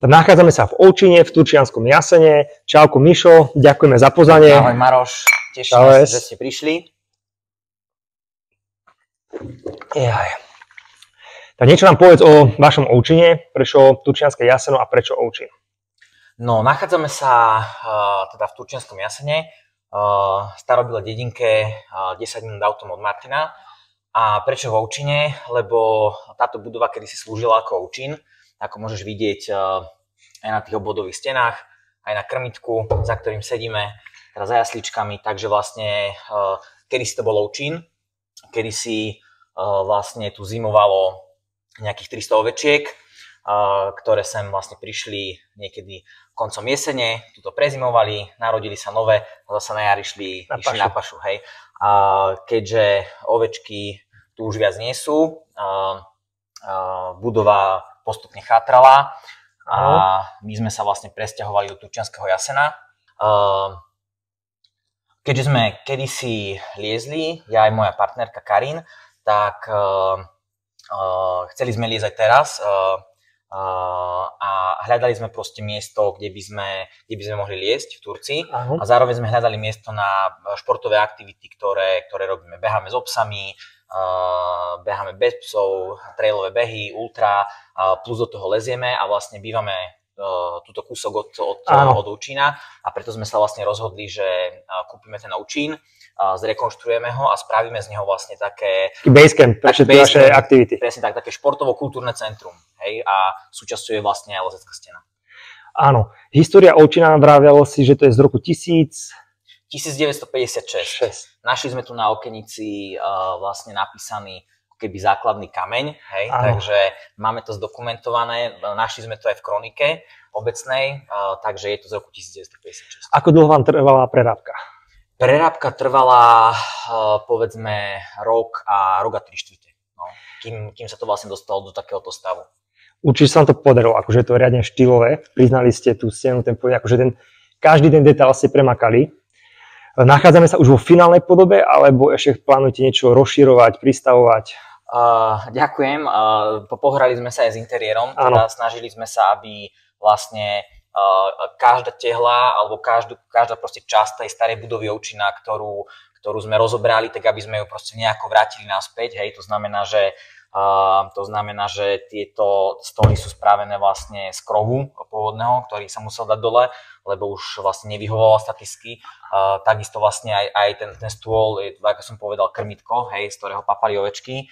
Nachádzame sa v Ovčine, v Turčianskom Jasene. Čauko Mišo, ďakujeme za pozvanie. Ahoj Maroš, teším sa, že ste prišli. Tak niečo nám povedz o vašom Ovčine, prečo Turčianske Jaseno a prečo Ovčín? No, nachádzame sa teda v Turčianskom Jasene, starobilé dedinke, 10 minút autom od Martina. A prečo v Ovčine? Lebo táto budova kedysi slúžila ako Ovčín. Ako môžeš vidieť aj na tých obvodových stenách, aj na krmitku, za ktorým sedíme, teraz za jasličkami. Takže vlastne kedysi to bol Ovčín, kedysi vlastne tu zimovalo nejakých 300 ovečiek, ktoré sem vlastne prišli niekedy koncom jesene, tuto prezimovali, narodili sa nové a zase na jar išli na pašu. Hej. Keďže ovečky tu už viac nie sú, budova postupne chátrala a my sme sa vlastne presťahovali do Turčianskeho Jasena. Keďže sme kedysi liezli, ja aj moja partnerka Karin, tak chceli sme liezť aj teraz a hľadali sme proste miesto, kde by sme mohli liezť v Turcii. A zároveň sme hľadali miesto na športové aktivity, ktoré robíme. Beháme s obsami, beháme bez psov, trailové behy, ultra, plus do toho lezieme a vlastne bývame túto kúsok od Ovčína a preto sme sa vlastne rozhodli, že kúpime ten Ovčín, zrekonštruujeme ho a spravíme z neho vlastne také basecamp pre všetky vaše aktivity. Presne tak, také športovo-kultúrne centrum. Hej, a súčasťou je vlastne aj lezecká stena. Áno, história Ovčína, vravelo si, že to je z roku 1956. Našli sme tu na okenici vlastne napísaný keby základný kameň, hej, takže máme to zdokumentované, našli sme to aj v kronike obecnej, takže je to z roku 1956. Ako dlho vám trvala prerábka? Prerábka trvala povedzme rok a 3/4. No, kým sa to vlastne dostalo do takéhoto stavu. Určite sa vám to podarilo, akože to je riadne štýlové, priznali ste tú stenu, akože každý ten detail ste premakali. Nachádzame sa už vo finálnej podobe, alebo ešte plánujete niečo rozširovať, pristavovať? Ďakujem. Pohrali sme sa aj s interiérom, teda snažili sme sa, aby vlastne každá tehla alebo každá proste časť tej starej budovy Ovčína, ktorú sme rozobrali, tak aby sme ju proste nejako vrátili naspäť. Hej, to znamená, že tieto stoly sú spravené vlastne z krovu pôvodného, ktorý sa musel dať dole, lebo už vlastne nevyhovoval staticky. Takisto vlastne aj ten stôl, je, ako som povedal, krmitko, hej, z ktorého papali ovečky.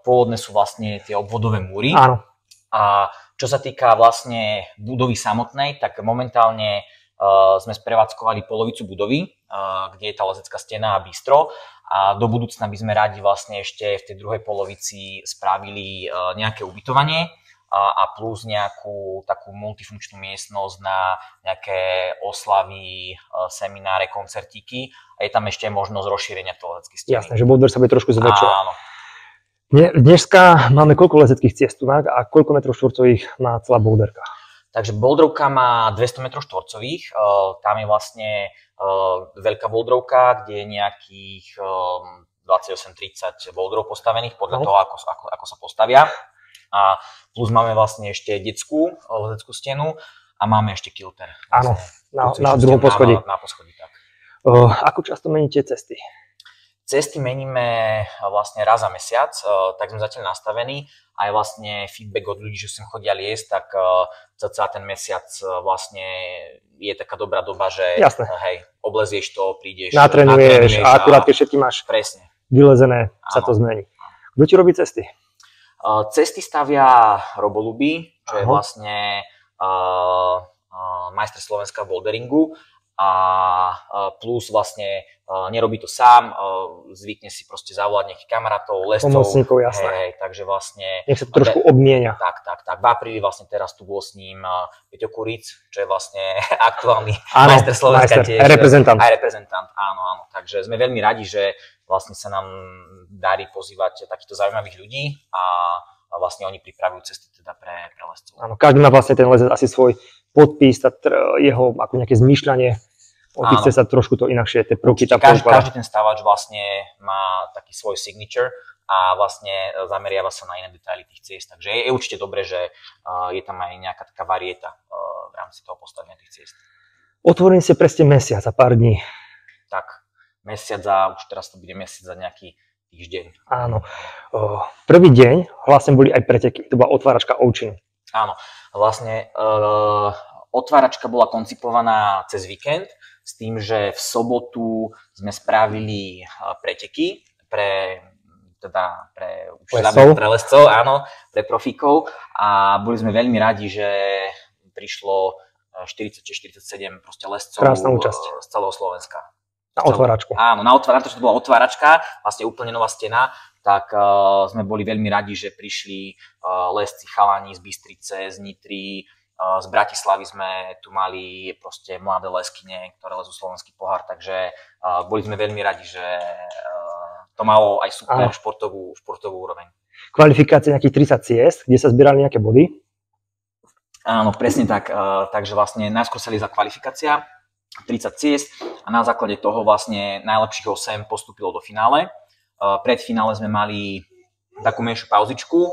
Pôvodné sú vlastne tie obvodové múry. Áno. A čo sa týka vlastne budovy samotnej, tak momentálne sme sprevádzkovali polovicu budovy, kde je tá lezecká stena a bistro. A do budúcna by sme radi vlastne ešte v tej druhej polovici spravili nejaké ubytovanie a plus nejakú takú multifunkčnú miestnosť na nejaké oslavy, semináre, koncertíky. A je tam ešte možnosť rozšírenia toho lezeckej steny. Jasné, že bodor sa bude trošku zväčšovať. Áno. Dneska máme koľko lezeckých ciest a koľko metrov štvorcových má celá boulderka? Takže boulderovka má 200 m štvorcových. Tam je vlastne veľká boulderovka, kde je nejakých 28-30 boulderov postavených podľa toho, ako sa postavia. A plus máme vlastne ešte detskú lezeckú stenu a máme ešte kilter. Áno, na druhom poschodí. Na poschodí, tak. Ako často meníte cesty? Cesty meníme vlastne raz za mesiac, tak sme zatiaľ nastavení. Aj vlastne feedback od ľudí, že sem chodia liesť, tak cca ten mesiac vlastne je taká dobrá doba, že hej, oblezieš to, prídeš, natrenuješ a akurát keď všetky máš vylezené, sa to zmení. Kto ti robí cesty? Cesty stavia Roboluby, čo je vlastne majster Slovenska v boulderingu. A plus vlastne nerobí to sám, zvykne si proste zavolať nejakých kamarátov, lescov. Pomocníkov, jasné. Hej, takže vlastne... Nech sa to trošku obmienia. Tak. V apríli vlastne teraz tu bol s ním Peťo Kuric, čo je vlastne aktuálny majster Slovenska tiež. Aj reprezentant. Áno. Takže sme veľmi radi, že vlastne sa nám darí pozývať takýchto zaujímavých ľudí a vlastne oni pripravujú cesty teda pre lescov. Áno, každý má vlastne ten lezec asi svoj podpis, jeho ako nejaké zmýšľanie. O tých cestách trošku to inakšie, tie prvky tam každý ten stavač vlastne má taký svoj signature a vlastne zameriava sa na iné detaily tých ciest. Takže je určite dobré, že je tam aj nejaká taká varieta v rámci toho postavenia tých ciest. Otvorení ste presne mesiac a pár dní. Tak, mesiac a už teraz to bude mesiac za nejaký týždeň. Áno. Prvý deň vlastne boli aj preteky. To bola otváračka Oučinu. Áno, vlastne otváračka bola koncipovaná cez víkend s tým, že v sobotu sme spravili preteky pre lescov, áno, pre profíkov a boli sme veľmi radi, že prišlo 40-47 proste lescov z celého Slovenska. Na otváračku. Áno, na to, že to bola otváračka, vlastne úplne nová stena, tak sme boli veľmi radi, že prišli lesci chalani z Bystrice, z Nitry, z Bratislavy sme tu mali proste mladé leskyne, ktoré lezú slovenský pohár, takže boli sme veľmi radi, že to malo aj super športovú úroveň. Kvalifikácie nejakých 30 ciest, kde sa zbierali nejaké body? Áno, presne tak. Takže vlastne najskôr sa liezla kvalifikácia, 30 ciest a na základe toho vlastne najlepších 8 postúpilo do finále. Pred finále sme mali takú menšiu pauzičku,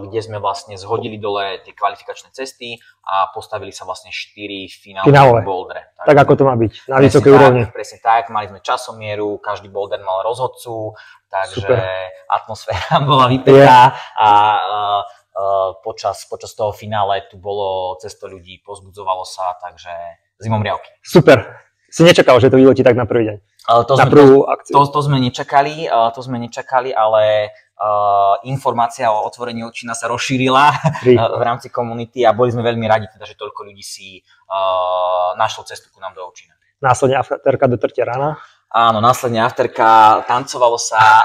kde sme vlastne zhodili dole tie kvalifikačné cesty a postavili sa vlastne 4 finálové bouldere. Tak ako to má byť, na vysokej úrovni. Presne tak, mali sme časomieru, každý boulder mal rozhodcu, takže atmosféra bola vypätá a počas toho finále tu bolo cez 100 ľudí, pozbudzovalo sa, takže zimomriavky. Super. Si nečakal, že to vyletí tak na prvý deň? To sme nečakali, ale informácia o otvorení Oučina sa rozšírila v rámci komunity a boli sme veľmi radi, teda, že toľko ľudí si našlo cestu ku nám do Oučina. Následne afterka do 3 rána? Áno, následne afterka, tancovalo sa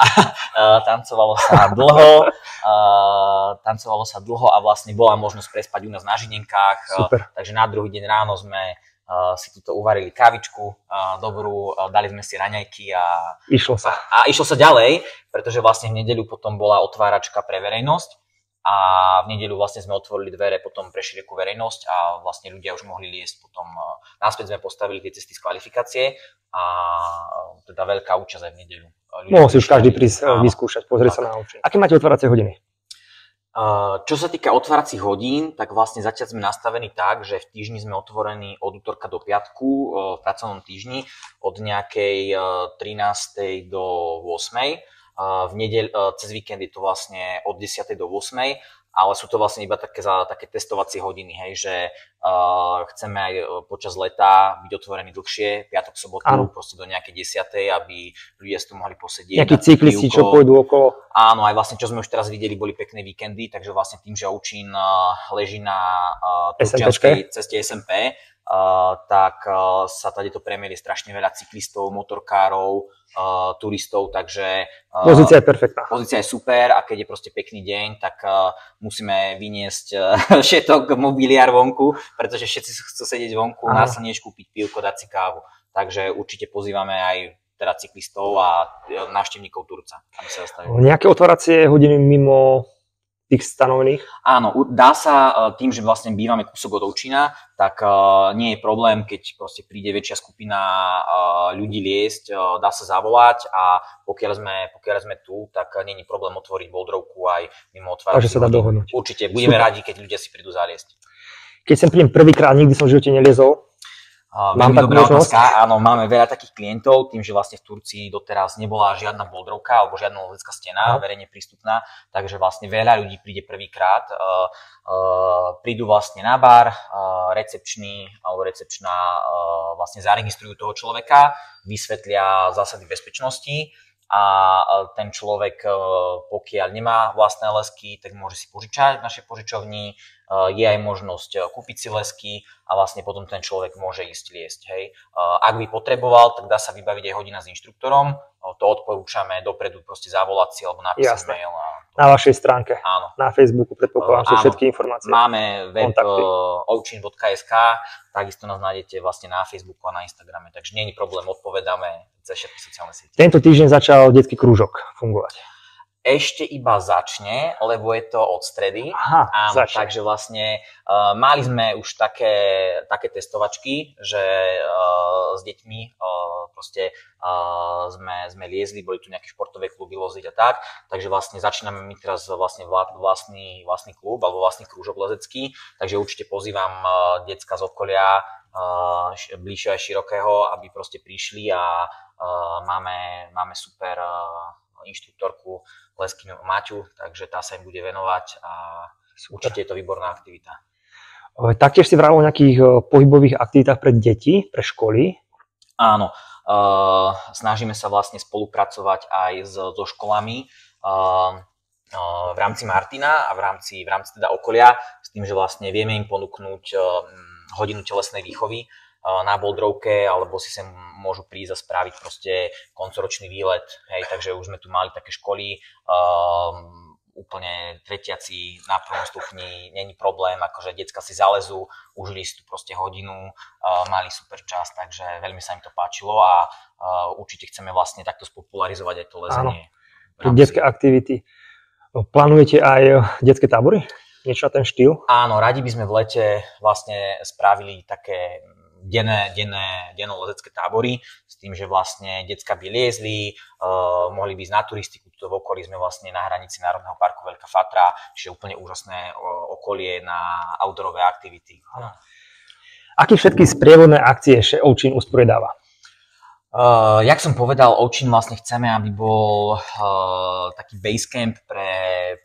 dlho a vlastne bola možnosť prespať u nás na Žinenkách. Super. Takže na druhý deň ráno sme si tuto uvarili kávičku dobrú, dali sme si raňajky a išlo sa. A išlo sa ďalej, pretože vlastne v nedeľu potom bola otváračka pre verejnosť a v nedeľu vlastne sme otvorili dvere potom pre širokú verejnosť a vlastne ľudia už mohli liesť potom. Naspäť sme postavili tie cesty z kvalifikácie a teda veľká účasť aj v nedeľu. Mohol si už každý prísť vyskúšať, pozrieť sa na Oučin. Aké máte otváracie hodiny? Čo sa týka otváracích hodín, tak vlastne zatiaľ sme nastavení tak, že v týždni sme otvorení od útorka do piatku v pracovnom týždni od nejakej 13. do 8. V nedeľ, cez víkend je to vlastne od 10. do 8. Ale sú to vlastne iba také testovacie hodiny, hej, že chceme aj počas leta byť otvorení dlhšie, piatok, sobotu, proste do nejakej 10. aby ľudia si tu mohli posedieť. Nejakí cyklisti, čo pôjdu okolo. Áno, aj vlastne, čo sme už teraz videli, boli pekné víkendy, takže vlastne tým, že Oučin leží na turčianskej ceste SMP, tak sa tady to premierí strašne veľa cyklistov, motorkárov, turistov, takže pozícia je perfektná. Pozícia je super a keď je proste pekný deň, tak musíme vyniesť všetok mobiliár vonku, pretože všetci chcú sedieť vonku, na slniečku, piť pivko, dať si kávu. Takže určite pozývame aj teda cyklistov a návštevníkov Turca, aby sa zastavili. Nejaké otváracie hodiny mimo tých stanovených? Áno, dá sa tým, že vlastne bývame kúsok od Oučina, tak nie je problém, keď proste príde väčšia skupina ľudí liesť, dá sa zavolať a pokiaľ sme tu, tak nie je problém otvoriť boldrovku aj mimo otvárací. Takže sa dá dohodnúť. Určite, budeme radi, keď ľudia si prídu zaliesť. Keď sem prídem prvýkrát, nikdy som v živote neliezol. Mám takú možnosť? Áno, máme veľa takých klientov, tým, že vlastne v Turcii doteraz nebola žiadna boldrovka alebo žiadna lezecká stena verejne prístupná, takže vlastne veľa ľudí príde prvýkrát, prídu vlastne na bar, recepčný alebo recepčná vlastne zaregistrujú toho človeka, vysvetlia zásady bezpečnosti a ten človek, pokiaľ nemá vlastné lesky, tak môže si požičať v našej požičovni. Je aj možnosť kúpiť si lesky a vlastne potom ten človek môže ísť liesť. Hej. Ak by potreboval, tak dá sa vybaviť aj hodina s inštruktorom. To odporúčame dopredu proste zavolať si alebo napísať mail. Na vašej stránke, áno. Na Facebooku predpokladám, že všetky informácie. Máme web oučin.sk, takisto nás nájdete vlastne na Facebooku a na Instagrame, takže nie je problém, odpovedáme cez všetky sociálne siete. Tento týždeň začal detský krúžok fungovať. Ešte iba začne, lebo je to od stredy. Aha, áno, takže vlastne mali sme už také testovačky, že s deťmi proste sme liezli, boli tu nejaké športové kluby loziť a tak, takže vlastne začíname my teraz vlastne vlastný klub alebo vlastný krúžok lezecký, takže určite pozývam decka z okolia, bližšie aj širokého, aby proste prišli a máme super inštruktorku leskyňu Maťu, takže tá sa im bude venovať a určite je to výborná aktivita. Taktiež si vravel o nejakých pohybových aktivitách pre deti, pre školy? Áno, snažíme sa vlastne spolupracovať aj so školami v rámci Martina a v rámci teda okolia, s tým, že vlastne vieme im ponúknuť hodinu telesnej výchovy na Boldrovke, alebo si sem môžu prísť a spraviť proste koncoročný výlet, hej, takže už sme tu mali také školy, úplne tretiaci na prvom stupni, není problém, akože decka si zalezú, užili si tu proste hodinu, mali super čas, takže veľmi sa im to páčilo a určite chceme vlastne takto spopularizovať aj to lezenie. Áno, detské aktivity. Plánujete aj detské tábory? Niečo na ten štýl? Áno, radi by sme v lete vlastne spravili také denné lezecké tábory s tým, že vlastne decka by liezli, mohli by ísť na turistiku, tuto v okolí sme vlastne na hranici Národného parku Veľká Fatra, čiže úplne úžasné okolie na outdoorové aktivity. Aké všetky sprievodné akcie ešte Ovčín usporiadáva? Jak som povedal, Ovčín vlastne chceme, aby bol taký basecamp pre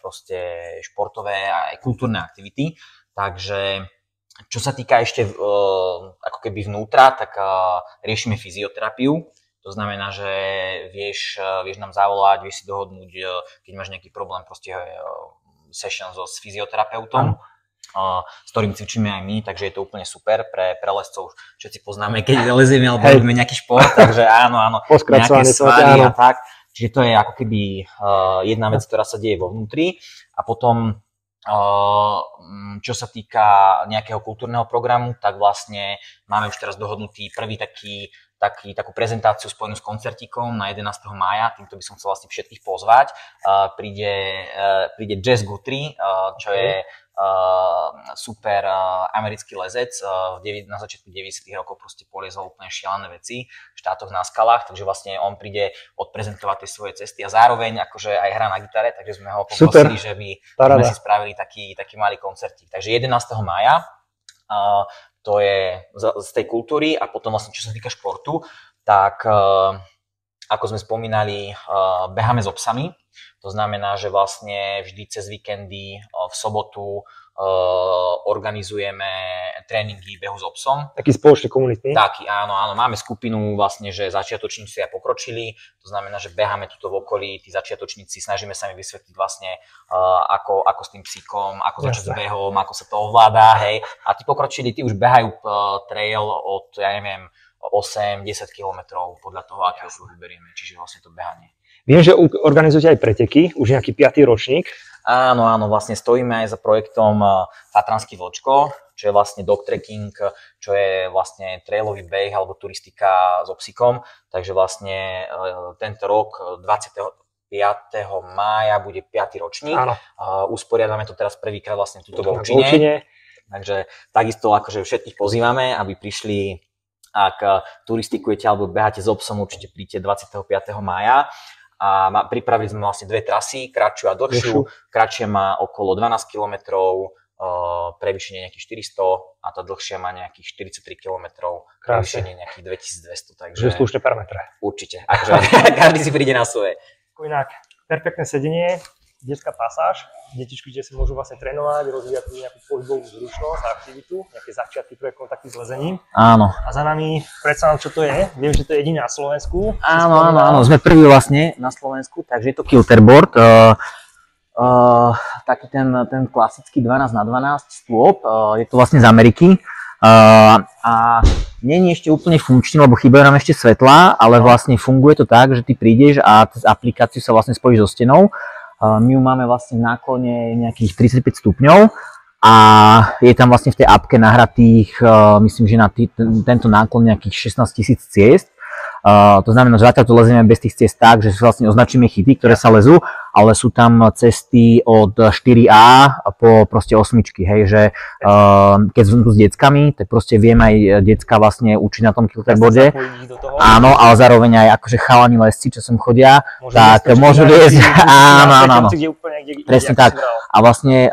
proste športové a aj kultúrne aktivity, takže čo sa týka ešte ako keby vnútra, tak riešime fyzioterapiu. To znamená, že vieš nám zavolať, vieš si dohodnúť, keď máš nejaký problém, proste session s fyzioterapeutom, s ktorým cvičíme aj my, takže je to úplne super pre lescov. Všetci poznáme, keď lezieme alebo robíme nejaký šport, takže áno, nejaké svaly a tak. Čiže to je ako keby jedna vec, ktorá sa deje vo vnútri. A potom čo sa týka nejakého kultúrneho programu, tak vlastne máme už teraz dohodnutý prvý takú prezentáciu spojenú s koncertíkom na 11. mája. Týmto by som chcel vlastne všetkých pozvať. Príde Jess Guthrie, čo je super americký lezec. Na začiatku 90. rokov proste poliezol úplne šialené veci v štátoch na skalách, takže vlastne on príde odprezentovať tie svoje cesty a zároveň akože aj hrá na gitare, takže sme ho poprosili, že by sme si spravili taký malý koncertík. Takže 11. mája to je z tej kultúry a potom vlastne čo sa týka športu, tak ako sme spomínali, beháme s obsami. To znamená, že vlastne vždy cez víkendy v sobotu organizujeme tréningy behu s obsom. Taký spoločný komunitný? Taký, áno. Máme skupinu vlastne, že začiatočníci a pokročili. To znamená, že beháme tuto v okolí, tí začiatočníci, snažíme sa mi vysvetliť vlastne, ako s tým psíkom, ako začať s behom, ako sa to ovláda, hej. A tí pokročili, tí už behajú trail od, ja neviem, 8-10 kilometrov podľa toho, akého sú vyberieme, čiže vlastne to behanie. Viem, že organizujete aj preteky, už nejaký 5. ročník. Áno, vlastne stojíme aj za projektom Tatranský Vlčko, čo je vlastne dog trekking, čo je vlastne trailový beh alebo turistika s obsikom. Takže vlastne tento rok 25. mája bude 5. ročník. Áno. Usporiadame to teraz prvýkrát vlastne tuto v Ovčine. Takže takisto akože všetkých pozývame, aby prišli, ak turistikujete alebo beháte s obsom, určite príďte 25. mája. A pripravili sme vlastne dve trasy, kratšiu a dlhšiu. Kratšia má okolo 12 km, prevýšenie nejakých 400 a tá dlhšia má nejakých 43 km, prevýšenie nejakých 2200. Takže slušné parametre. Určite, akože každý si príde na svoje. Inak, perfektné sedenie, detská pasáž, detičky, kde sa môžu vlastne trénovať, rozvíjať nejakú pohybovú zručnosť a aktivitu, nejaké začiatky pre kontakty s lezením. Áno. A za nami, predstavám, čo to je. Viem, že to je jediné na Slovensku. Áno, sme prví vlastne na Slovensku, takže je to kilterboard. Taký ten klasický 12x12 stôp, je to vlastne z Ameriky. A nie je ešte úplne funkčný, lebo chýbajú nám ešte svetlá, ale vlastne funguje to tak, že ty prídeš a cez aplikáciu sa vlastne spojíš so stenou. My ju máme vlastne v náklone nejakých 35 stupňov a je tam vlastne v tej appke nahratých, myslím, že na tento náklon nejakých 16 000 ciest. To znamená, že zatiaľ to lezieme bez tých ciest tak, že vlastne označíme chyty, ktoré sa lezú ale sú tam cesty od 4A po proste 8, hej, že keď som tu s deckami, tak proste viem aj decka vlastne učiť na tom kilterboarde. Áno, ale zároveň aj akože chalani lesci, čo sem chodia, tak môžu viesť, áno, presne tak. A vlastne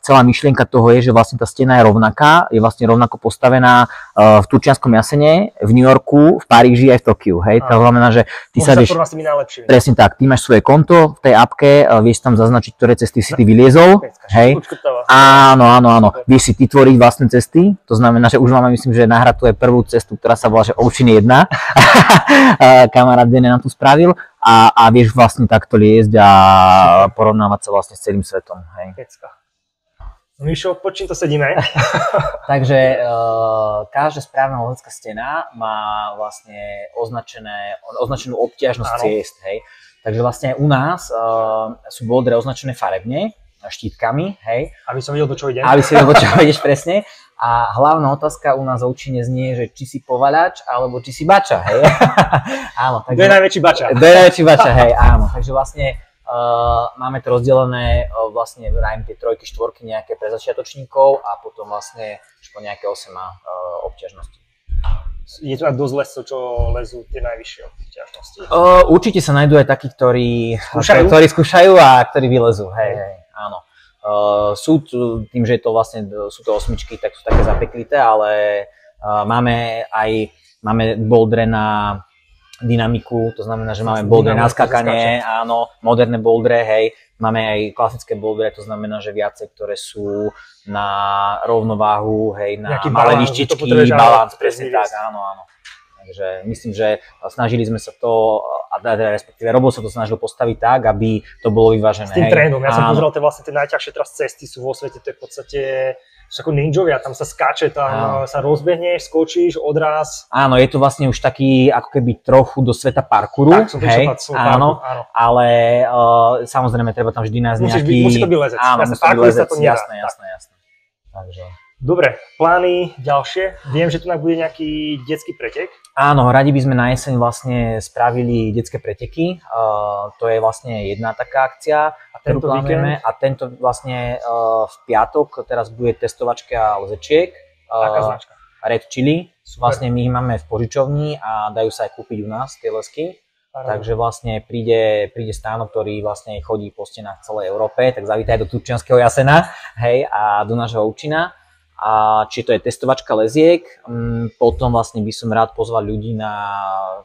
celá myšlienka toho je, že vlastne tá stena je rovnaká, je vlastne rovnako postavená v Turčianskom jasene, v New Yorku, v Paríži aj v Tokiu, hej, to znamená, že ty sa vieš, presne tak, ty máš svoje konto v tej appke, vieš tam zaznačiť, ktoré cesty si ty vyliezol, hej, áno, vieš si ty tvoriť vlastné cesty, to znamená, že už máme, myslím, že nahrať tu aj prvú cestu, ktorá sa volá, že Ocean 1, kamarát Dene nám tu spravil a vieš vlastne takto liezť a porovnávať sa vlastne s celým svetom, hej. Míšo, pod čím to sedíme? Takže každá správna lezecká stena má vlastne označenú obťažnosť ciest, hej. Takže vlastne u nás sú bouldre označené farebne, štítkami, hej. Aby som videl, do čo idem. Aby si vedel, do čo ideš presne. A hlavná otázka u nás v Oučine znie, že či si povalač, alebo či si bača, hej. Áno. Takže, kto je najväčší bača? Kto je najväčší bača, hej, áno. Takže vlastne máme to rozdelené vlastne vrajím tie trojky, štvorky nejaké pre začiatočníkov a potom vlastne už po nejaké 8 obťažnosti. Je to aj dosť lescov, čo lezú tie najvyššie obťažnosti? Určite sa nájdú aj takí, ktorí skúšajú a ktorí vylezú, hej, áno. Sú tým, že je to vlastne, sú to 8, tak sú také zapeklité, ale máme bouldre na dynamiku, to znamená, že máme bouldre na skákanie, áno, moderné bouldre, hej, máme aj klasické bouldre, to znamená, že viacej, ktoré sú na rovnováhu, hej, na malé výščičky, balans, presne tak, áno. Takže myslím, že snažili sme sa to, respektíve Robo sa to snažil postaviť tak, aby to bolo vyvážené. S tým trénom, ja som pozeral, vlastne tie najťažšie teraz cesty sú vo svete, to je v podstate ako ninjovia, tam sa skáče, tam sa rozbehneš, skočíš, odraz. Áno, je to vlastne už taký ako keby trochu do sveta parkouru, tak, hej, áno, ale samozrejme treba tam vždy nájsť nejaký... Musí to byť lezec, áno, musí to byť lezec, jasné. Takže... Dobre, plány ďalšie, viem, že tu bude nejaký detský pretek. Áno, radi by sme na jeseň vlastne spravili detské preteky, to je vlastne jedna taká akcia, ktorú plánujeme a tento vlastne v piatok teraz bude testovačka lezečiek. Aká značka? Red Chili, vlastne my ich máme v požičovni a dajú sa aj kúpiť u nás tie lesky. Takže vlastne príde stánok, ktorý vlastne chodí po stenách celej Európe, tak zavítaj do Turčianskeho jasena, hej, a do nášho Oučina. A či to je testovačka leziek, potom vlastne by som rád pozval ľudí na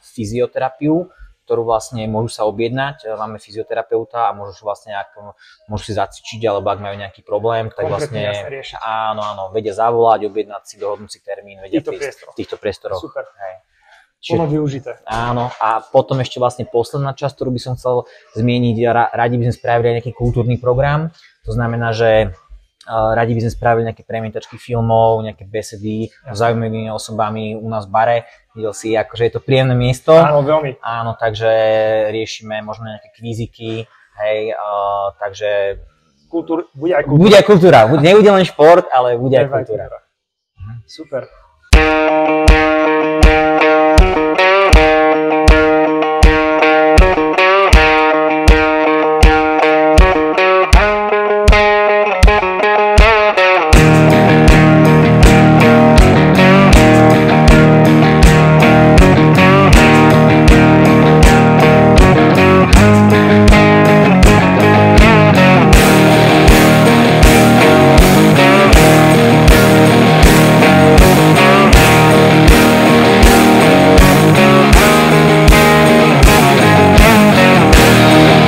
fyzioterapiu, ktorú vlastne môžu sa objednať, máme fyzioterapeuta a môžu si zacvičiť, alebo ak majú nejaký problém, tak vlastne áno, vedia zavolať, objednať si, dohodnúť si termín, vedia v týchto priestoroch. Super. Plno využité. Áno, a potom ešte vlastne posledná časť, ktorú by som chcel zmieniť, radi by sme spravili aj nejaký kultúrny program, to znamená, že radi by sme spravili nejaké premietačky filmov, nejaké besedy s zaujímavými osobami u nás v bare. Videl si, akože je to príjemné miesto. Áno, veľmi. Áno, takže riešime možno nejaké kvíziky, hej, takže... Bude aj kultúra. Bude aj kultúra. Nebude len šport, ale bude aj kultúra. Super.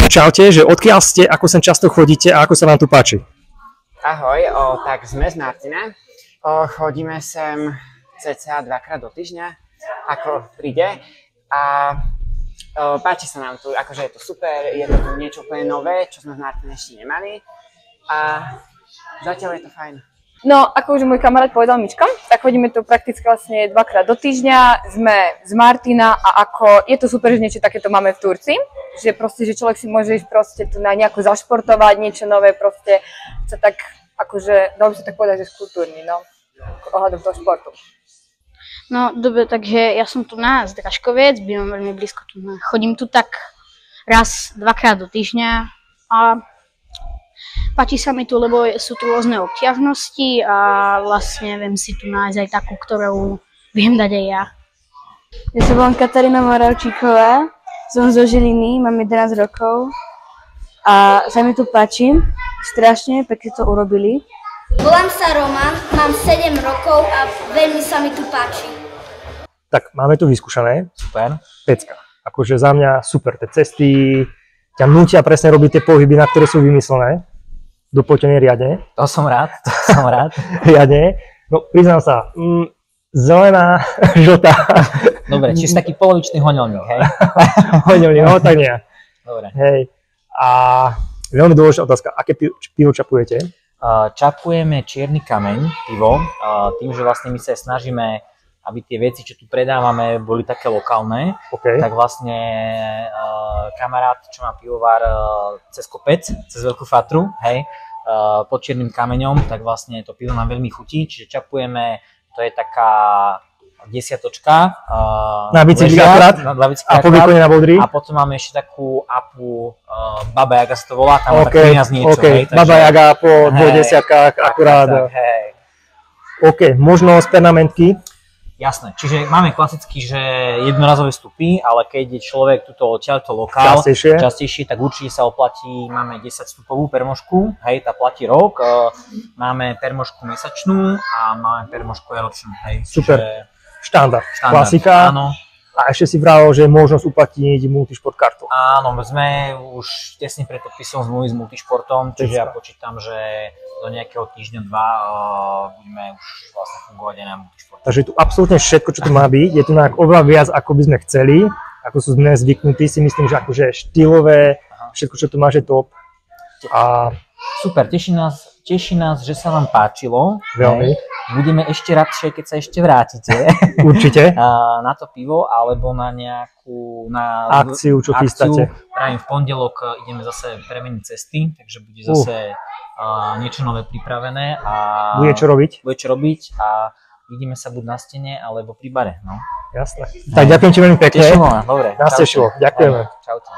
Čaute, že odkiaľ ste, ako sem často chodíte a ako sa vám tu páči? Ahoj, tak sme z Martina. Chodíme sem cca 2-krát do týždňa, ako príde. A páči sa nám tu, akože je to super, je to tu niečo úplne nové, čo sme v Martine ešte nemali. A zatiaľ je to fajn. No, ako už môj kamarát povedal Mička, tak chodíme tu prakticky vlastne 2-krát do týždňa, sme z Martina a ako je to super, že niečo takéto máme v Turcii, že proste, že človek si môže ísť proste tu na nejako zašportovať, niečo nové, proste sa tak, akože, dalo by sa tak povedať, že skultúrny, no, ohľadom toho športu. No, dobre, takže ja som tu na Zdražkoviec, bývam veľmi blízko tu. Chodím tu tak raz, 2-krát do týždňa A páči sa mi tu, lebo sú tu rôzne obťažnosti a vlastne viem si tu nájsť aj takú, ktorú viem dať aj ja. Ja sa volám Katarína Moravčíková, som zo Žiliny, mám 11 rokov a sa mi tu páči, strašne pekne to urobili. Volám sa Roman, mám 7 rokov a veľmi sa mi tu páči. Tak, máme tu vyskúšané. Super. Pecka. Akože za mňa super. Tie cesty ťa nútia presne robiť tie pohyby, na ktoré sú vymyslené. Dopotené riadne. To som rád. Riadne. No, priznám sa, zelená, žltá. Dobre, čiže taký polovičný hoňovník, hej? Hoňovník, no tak nie. Dobre. Hej. A veľmi dôležitá otázka, aké pivo čapujete? Čapujeme čierny kameň, pivo, tým, že vlastne my sa snažíme, aby tie veci, čo tu predávame, boli také lokálne, tak vlastne kamarát, čo má pivovar cez kopec, cez Veľkú Fatru, hej, pod čiernym kameňom, tak vlastne to pivo nám veľmi chutí, čiže čapujeme, to je taká desiatočka. Na bicykli akurát? A po výkone na bodri? A potom máme ešte takú apu Baba Jaga sa to volá, tam má tak niečo. Hej, Baba Jaga po 2 desiatkách akurát. OK, možno z pernamentky? Jasné, čiže máme klasicky, že jednorazové vstupy, ale keď je človek tuto odtiaľto lokál, častejšie, tak určite sa oplatí, máme 10 vstupovú permošku, hej, tá platí rok, máme permošku mesačnú a máme permošku ročnú, hej. Super, štandard, klasika. Áno. A ešte si vravil, že je možnosť uplatniť multišport kartu. Áno, sme už tesne pred podpisom zmluvy s multišportom, čiže ja počítam, že do nejakého týždňa, 2 budeme už vlastne fungovať aj na multišporte. Takže tu absolútne všetko, čo tu má byť, je tu oveľa viac, ako by sme chceli, ako sú sme zvyknutí, si myslím, že akože štýlové, všetko, čo tu máš, je top. A super, teší nás, že sa vám páčilo. Veľmi. Budeme ešte radšej, keď sa ešte vrátite. Určite. Na to pivo, alebo na nejakú akciu, čo chystáte. Pravím, v pondelok ideme zase premeniť cesty, takže bude zase niečo nové pripravené. A bude čo robiť a vidíme sa buď na stene, alebo pri bare. No. Jasné. Tak ďakujem ti veľmi pekne. Tešilo ma, dobre. Nás tešilo, ďakujeme. Čaute.